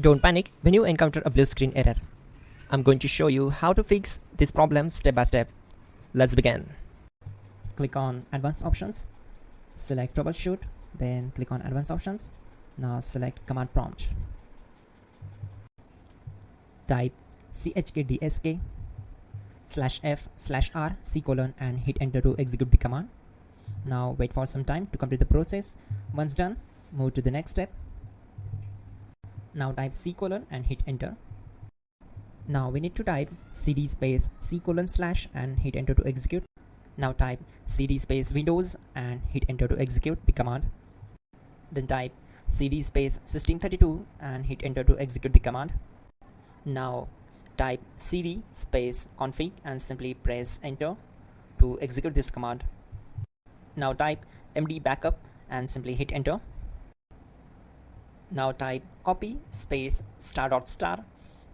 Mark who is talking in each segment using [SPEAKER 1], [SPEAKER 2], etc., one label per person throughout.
[SPEAKER 1] Don't panic when you encounter a blue screen error. I'm going to show you how to fix this problem step by step. Let's begin. Click on Advanced Options, select Troubleshoot, then click on Advanced Options. Now select Command Prompt. Type chkdsk/f/r:/c: and hit enter to execute the command. Now wait for some time to complete the process. Once done, move to the next step. Now type C: and hit enter. Now we need to type cd space C: / and hit enter to execute. Now type cd space Windows and hit enter to execute the command. Then type cd space System32 and hit enter to execute the command. Now type cd space config and simply press enter to execute this command. Now type md backup and simply hit enter. Now type copy space ***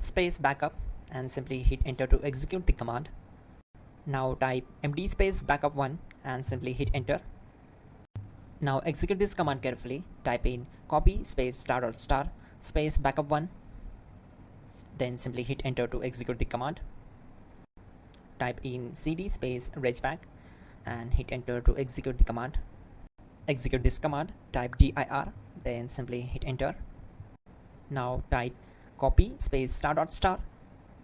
[SPEAKER 1] space backup and simply hit enter to execute the command. Now type md space backup1 and simply hit enter. Now execute this command carefully. Type in copy space ** space backup1. Then simply hit enter to execute the command. Type in cd space regback and hit enter to execute the command. Execute this command. Type dir, then simply hit enter. Now type copy space **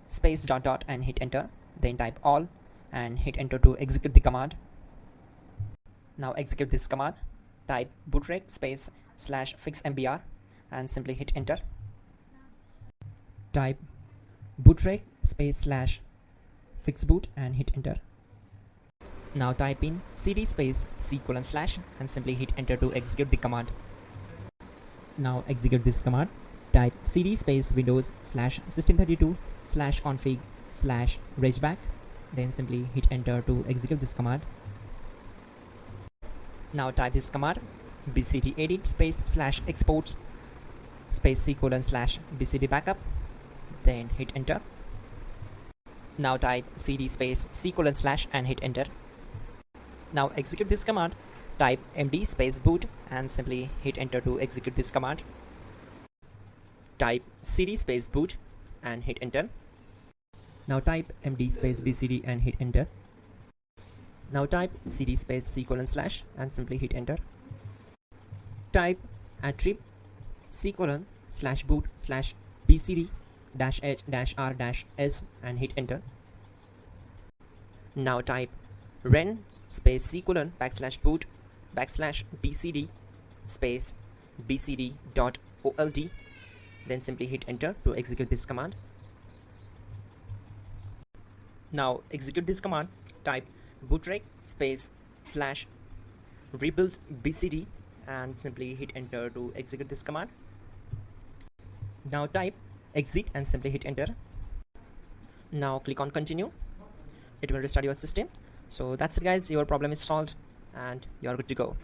[SPEAKER 1] space ... and hit enter. Then type all and hit enter to execute the command. Now execute this command. Type bootrec space /fixmbr and simply hit enter. Type bootrec space /fixboot and hit enter. Now type in cd space C: / and simply hit enter to execute the command. Now execute this command. Type cd space Windows /System32 /config /regback. Then simply hit enter to execute this command. Now type this command bcd edit space /exports space C: / bcd backup. Then hit enter. Now type cd space C: / and hit enter. Now execute this command. Type md space boot and simply hit enter to execute this command. Type cd space boot and hit enter. Now type md space bcd and hit enter. Now type cd space C: / and simply hit enter. Type attrib C: /boot /bcd -h-r-s and hit enter. Now type ren space C: \boot \bcd space bcd.old. Then simply hit enter to execute this command. Now execute this command. Type bootrec space /rebuild bcd and simply hit enter to execute this command. Now type exit and simply hit enter. Now click on continue. It will restart your system. So that's it guys, your problem is solved and you're good to go.